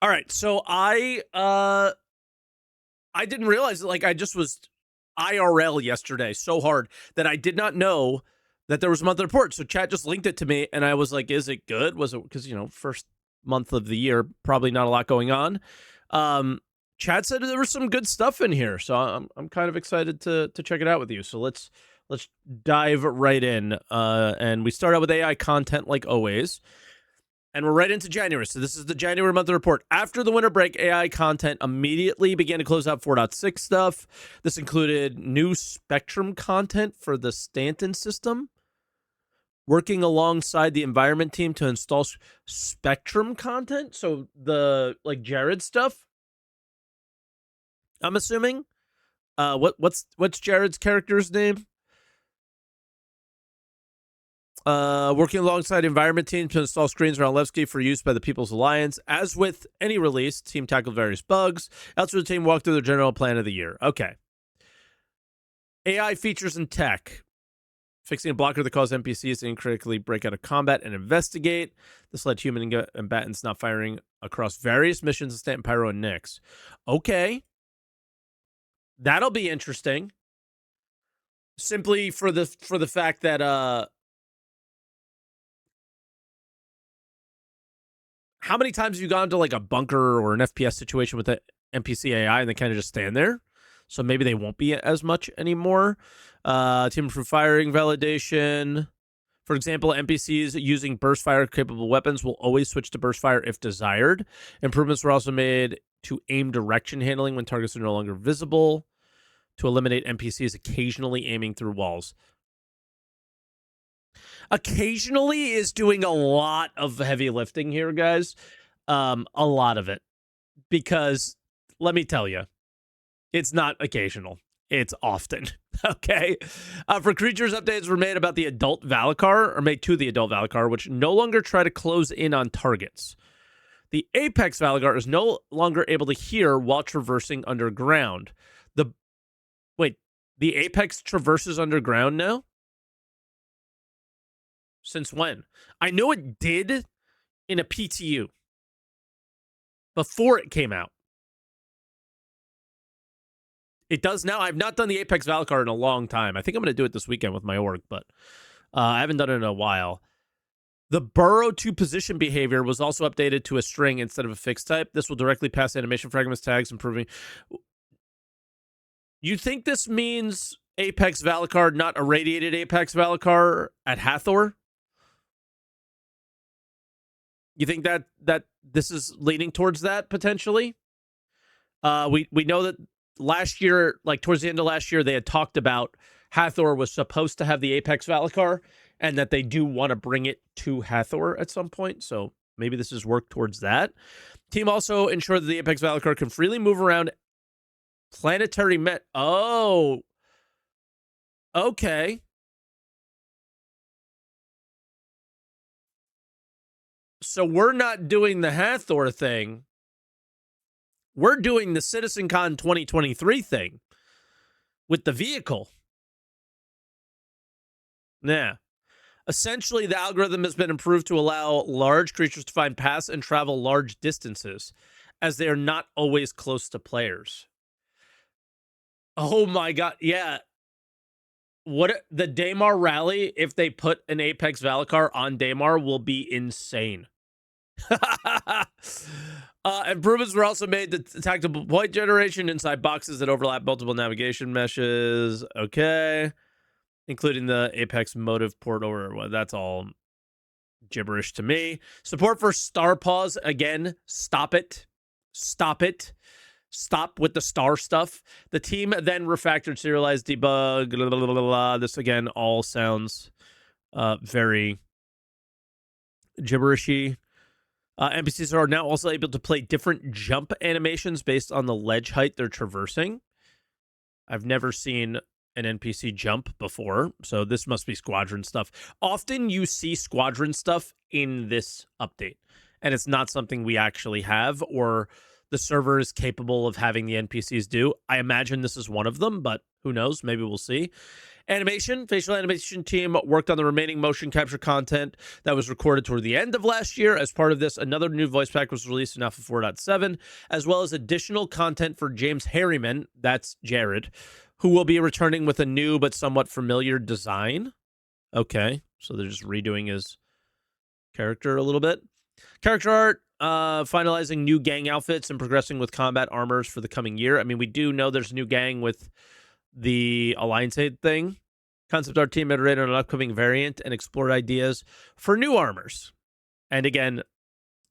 All right, so I didn't realize that, like, I just was IRL yesterday so hard that I did not know that there was a monthly report. So chat just linked it to me, and I was like, "Is it good?" Was it because first month of the year, probably not a lot going on. Um, Chat said there was some good stuff in here, so I'm kind of excited to check it out with you. So let's dive right in, and we start out with AI content like always. And we're right into January. So this is the January monthly report. After the winter break, AI content immediately began to close out 4.6 stuff. This included new Spectrum content for the Stanton system, working alongside the environment team to install Spectrum content. So the Jared stuff, I'm assuming. What's Jared's character's name? Working alongside environment teams to install screens around Levski for use by the People's Alliance. As with any release, team tackled various bugs. Elsewhere, the team walked through the general plan of the year. Okay. AI features and tech. Fixing a blocker that caused NPCs to incorrectly break out of combat and investigate. This led human combatants not firing across various missions of Stanton, Pyro, and Nyx. Okay. That'll be interesting. Simply for the fact that how many times have you gone to like a bunker or an FPS situation with an NPC AI and they kind of just stand there? So maybe they won't be as much anymore. Team for firing validation. For example, NPCs using burst fire capable weapons will always switch to burst fire if desired. Improvements were also made to aim direction handling when targets are no longer visible, to eliminate NPCs occasionally aiming through walls. Occasionally is doing a lot of heavy lifting here, guys. A lot of it. Because let me tell you, it's not occasional. It's often. Okay. For creatures, updates were made about the adult Valakar, or made to the adult Valakar, which no longer try to close in on targets. The Apex Valakar is no longer able to hear while traversing underground. The Apex traverses underground now? Since when? I know it did in a PTU before it came out. It does now. I've not done the Apex Valakar in a long time. I think I'm going to do it this weekend with my org, but I haven't done it in a while. The burrow to position behavior was also updated to a string instead of a fixed type. This will directly pass animation fragments tags, improving. You think this means Apex Valakar, not irradiated Apex Valakar at Hathor? You think that this is leaning towards that potentially? We know that last year, like towards the end of last year, they had talked about Hathor was supposed to have the Apex Valakar, and that they do want to bring it to Hathor at some point. So maybe this is work towards that. Team also ensured that the Apex Valakar can freely move around planetary met. Oh, okay. So we're not doing the Hathor thing. We're doing the CitizenCon 2023 thing with the vehicle. Yeah. Essentially, the algorithm has been improved to allow large creatures to find paths and travel large distances, as they are not always close to players. Oh my god, yeah. What the Daymar rally, if they put an Apex Valakar on Daymar, will be insane. Improvements were also made to tactical point generation inside boxes that overlap multiple navigation meshes. Okay. Including the Apex motive port over. Well, that's all gibberish to me. Support for star pause. Again, stop it. Stop it. Stop with the star stuff. The team then refactored, serialized, debug. Blah, blah, blah, blah. This again all sounds very gibberishy. NPCs are now also able to play different jump animations based on the ledge height they're traversing. I've never seen an NPC jump before, so this must be squadron stuff. Often you see squadron stuff in this update, and it's not something we actually have, or the server is capable of having the NPCs do. I imagine this is one of them, but who knows? Maybe we'll see. Animation, facial animation team worked on the remaining motion capture content that was recorded toward the end of last year. As part of this, another new voice pack was released in Alpha 4.7, as well as additional content for James Harriman, that's Jared, who will be returning with a new but somewhat familiar design. Okay, so they're just redoing his character a little bit. Character art, finalizing new gang outfits and progressing with combat armors for the coming year. I mean, we do know there's a new gang with the Alliance Aid thing. Concept art team iterated on an upcoming variant and explored ideas for new armors. And again,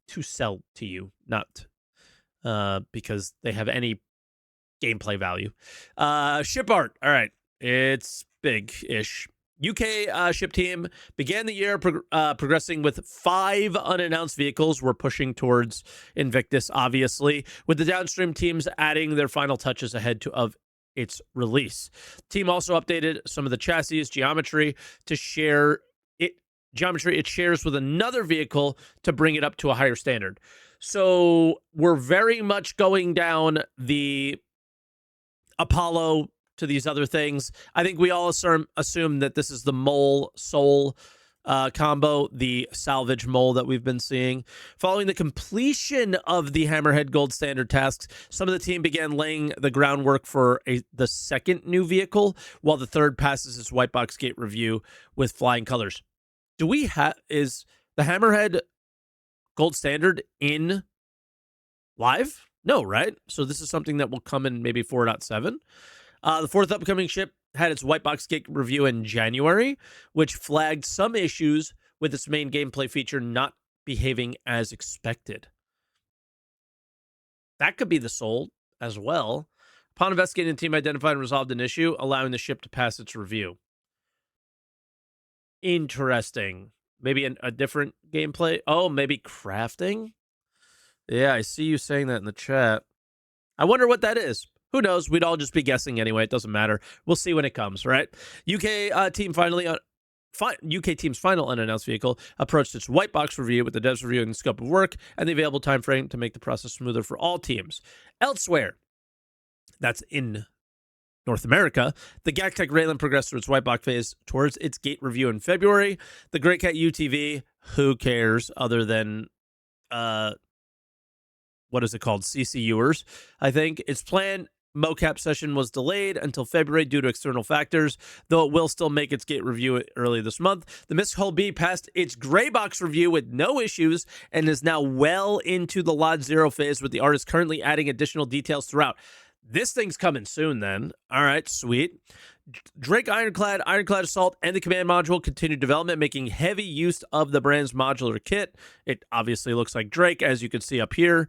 to sell to you, not because they have any gameplay value. Ship art. All right. It's big-ish. UK ship team began the year progressing with 5 unannounced vehicles. We're pushing towards Invictus, obviously, with the downstream teams adding their final touches ahead of its release. Team also updated some of the chassis geometry to share it. Geometry it shares with another vehicle to bring it up to a higher standard. So we're very much going down the Apollo to these other things. I think we all assume that this is the mole soul combo, the salvage mole that we've been seeing. Following the completion of the Hammerhead Gold Standard tasks, some of the team began laying the groundwork for the second new vehicle, while the third passes its white box gate review with flying colors. Do we have, is the Hammerhead Gold Standard in live? No, right? So this is something that will come in maybe 4.7. The fourth upcoming ship had its white box gate review in January, which flagged some issues with its main gameplay feature not behaving as expected. That could be the soul as well. Upon investigating, the team identified and resolved an issue, allowing the ship to pass its review. Interesting. Maybe a different gameplay. Oh, maybe crafting? Yeah, I see you saying that in the chat. I wonder what that is. Who knows? We'd all just be guessing anyway. It doesn't matter. We'll see when it comes, right? UK team's final unannounced vehicle approached its white box review with the devs reviewing the scope of work and the available time frame to make the process smoother for all teams. Elsewhere, that's in North America, the GACTEC Raylan progressed through its white box phase towards its gate review in February. The Greycat UTV, who cares other than what is it called? CCUers, I think. Its planned mocap session was delayed until February due to external factors, though it will still make its gate review early this month. The Mystic Hull B passed its gray box review with no issues and is now well into the Lot Zero phase, with the artist currently adding additional details throughout. This thing's coming soon then. All right, sweet. Drake Ironclad Assault, and the command module continued development, making heavy use of the brand's modular kit. It obviously looks like Drake, as you can see up here.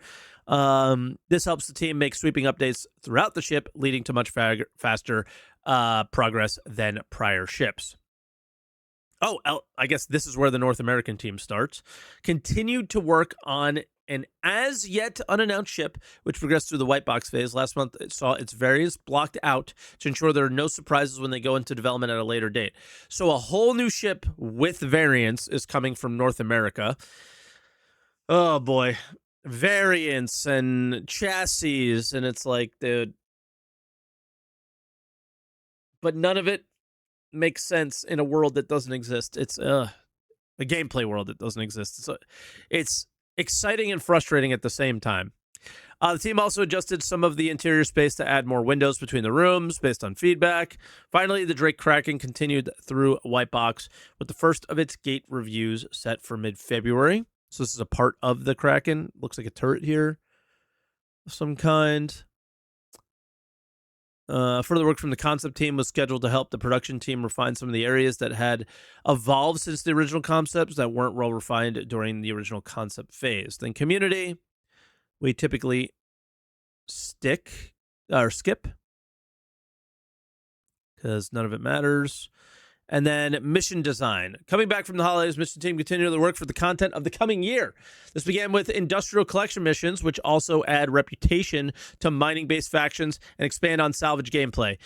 This helps the team make sweeping updates throughout the ship, leading to much faster progress than prior ships. Oh, I guess this is where the North American team starts. Continued to work on an as-yet unannounced ship, which progressed through the white box phase. Last month, it saw its variants blocked out to ensure there are no surprises when they go into development at a later date. So a whole new ship with variants is coming from North America. Oh, boy. Variants and chassis, and it's like, dude. But none of it makes sense in a world that doesn't exist. It's a gameplay world that doesn't exist. It's exciting and frustrating at the same time. The team also adjusted some of the interior space to add more windows between the rooms based on feedback. Finally, the Drake Kraken continued through white box with the first of its gate reviews set for mid-February. So this is a part of the Kraken. Looks like a turret here of some kind. Further work from the concept team was scheduled to help the production team refine some of the areas that had evolved since the original concepts that weren't well refined during the original concept phase. Then community, we typically skip because none of it matters. And then mission design. Coming back from the holidays, mission team continued the work for the content of the coming year. This began with industrial collection missions, which also add reputation to mining-based factions and expand on salvage gameplay.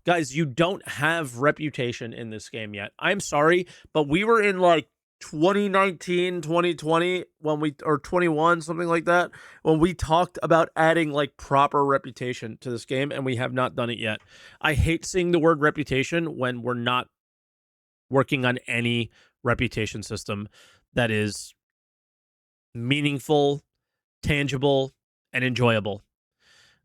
Guys, you don't have reputation in this game yet. I'm sorry, but we were in like 2019, 2020, when we, or 21, something like that, when we talked about adding like proper reputation to this game, and we have not done it yet. I hate seeing the word reputation when we're not working on any reputation system that is meaningful, tangible, and enjoyable.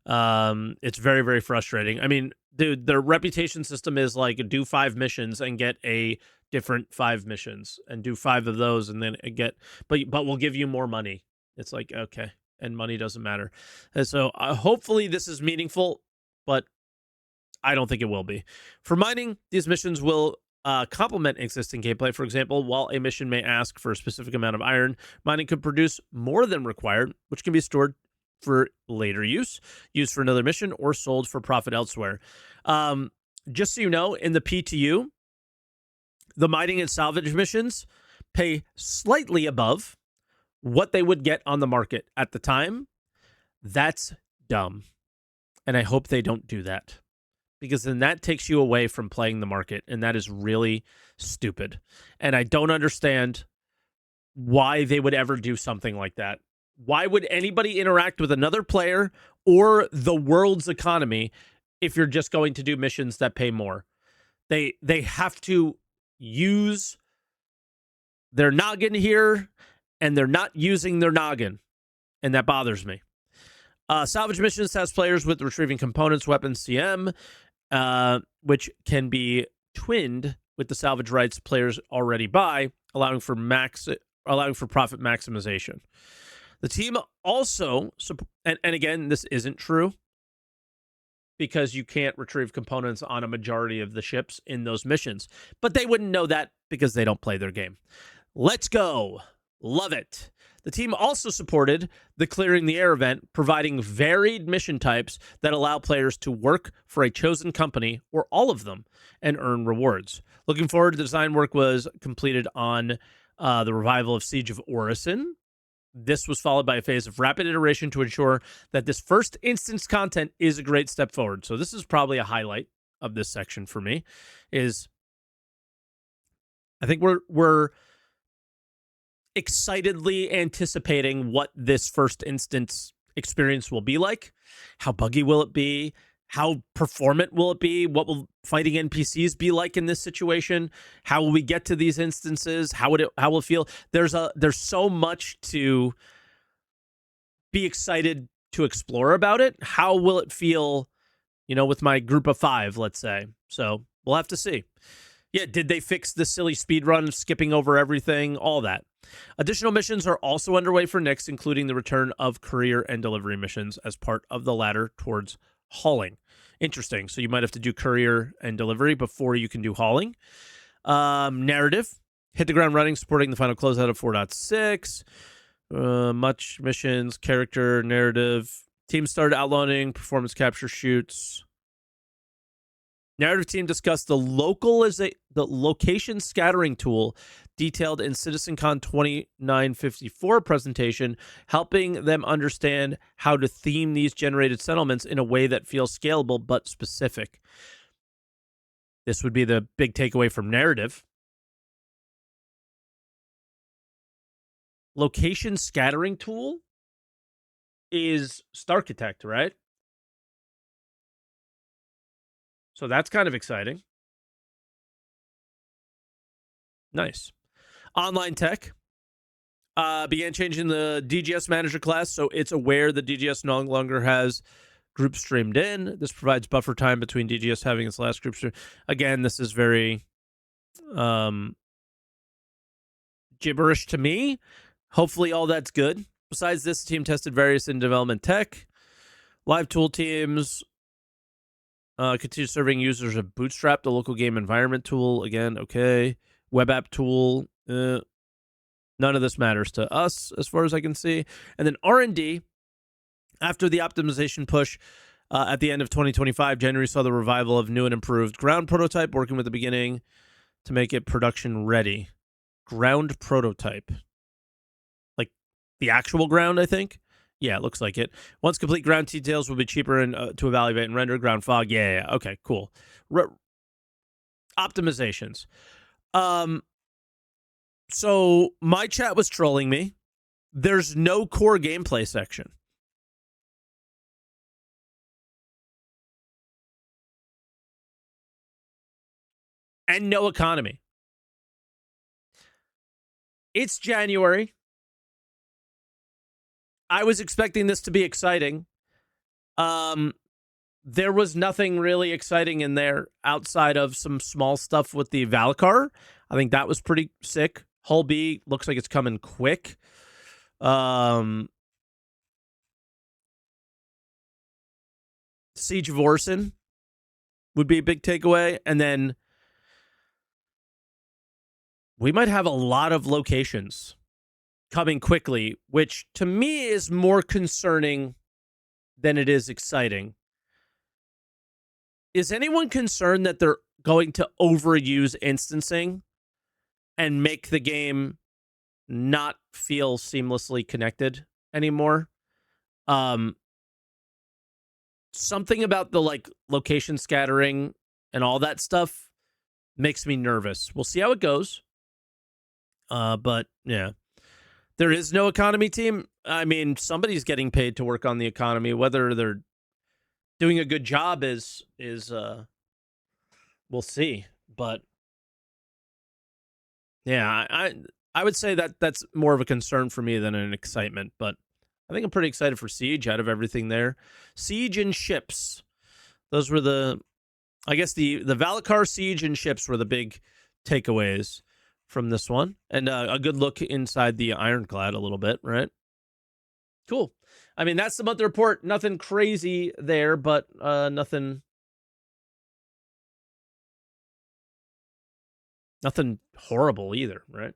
It's very, very frustrating. I mean, dude, their reputation system is like do 5 missions and get a different 5 missions, and do 5 of those and then get, but we'll give you more money. It's like, okay, and money doesn't matter. And so hopefully this is meaningful, but I don't think it will be. For mining, these missions will complement existing gameplay. For example, while a mission may ask for a specific amount of iron, mining could produce more than required, which can be stored for later use, used for another mission, or sold for profit elsewhere. Just so you know, in the PTU, the mining and salvage missions pay slightly above what they would get on the market at the time. That's dumb. And I hope they don't do that, because then that takes you away from playing the market, and that is really stupid. And I don't understand why they would ever do something like that. Why would anybody interact with another player or the world's economy if you're just going to do missions that pay more? They have to use their noggin here, and they're not using their noggin, and that bothers me. Salvage missions task players with retrieving components, weapons, CM, which can be twinned with the salvage rights players already buy, allowing for profit maximization. The team also, and again, this isn't true, because you can't retrieve components on a majority of the ships in those missions. But they wouldn't know that because they don't play their game. Let's go. Love it. The team also supported the Clearing the Air event, providing varied mission types that allow players to work for a chosen company or all of them and earn rewards. Looking forward, the design work was completed on the revival of Siege of Orison. This was followed by a phase of rapid iteration to ensure that this first instance content is a great step forward. So this is probably a highlight of this section for me. Is I think we're excitedly anticipating what this first instance experience will be like. How buggy will it be? How performant will it be? What will fighting NPCs be like in this situation? How will we get to these instances? How will it feel? There's so much to be excited to explore about it. How will it feel, with my group of 5, let's say? So we'll have to see. Yeah, did they fix the silly speed run, skipping over everything, all that? Additional missions are also underway for Nyx, including the return of courier and delivery missions as part of the ladder towards hauling. Interesting. So you might have to do courier and delivery before you can do hauling. Narrative. Hit the ground running, supporting the final closeout of 4.6. Much missions, character, narrative. Team started outlawing performance capture shoots. Narrative team discussed the location scattering tool detailed in CitizenCon 2954 presentation, helping them understand how to theme these generated settlements in a way that feels scalable but specific. This would be the big takeaway from narrative. Location scattering tool is Starchitect, right? So that's kind of exciting. Nice. Online Tech began changing the DGS manager class, so it's aware that DGS no longer has group streamed in. This provides buffer time between DGS having its last group stream. Again, this is very gibberish to me. Hopefully all that's good. Besides this, the team tested various in-development tech. Live tool teams continue serving users of Bootstrap, the local game environment tool. Again, okay. Web app tool. None of this matters to us as far as I can see. And then R&D, after the optimization push at the end of 2025, January saw the revival of new and improved ground prototype, working with the beginning to make it production ready. Ground prototype. Like the actual ground, I think. Yeah, it looks like it. Once complete, ground details will be cheaper to evaluate and render. Ground fog, yeah. Okay, cool. Optimizations. So my chat was trolling me. There's no core gameplay section. And no economy. It's January. I was expecting this to be exciting. There was nothing really exciting in there outside of some small stuff with the Valkar. I think that was pretty sick. Hull B looks like it's coming quick. Siege of Orson would be a big takeaway. And then we might have a lot of locations coming quickly, which to me is more concerning than it is exciting. Is anyone concerned that they're going to overuse instancing and make the game not feel seamlessly connected anymore? Something about the like location scattering and all that stuff makes me nervous. We'll see how it goes. But yeah, there is no economy team. I mean, somebody's getting paid to work on the economy. Whether they're doing a good job is we'll see. But yeah, I would say that that's more of a concern for me than an excitement. But I think I'm pretty excited for Siege out of everything there. Siege and ships. Those were the, I guess the Valakar Siege and ships were the big takeaways from this one. And a good look inside the Ironclad a little bit, right? Cool. I mean, that's the monthly report. Nothing crazy there, but nothing horrible either, right?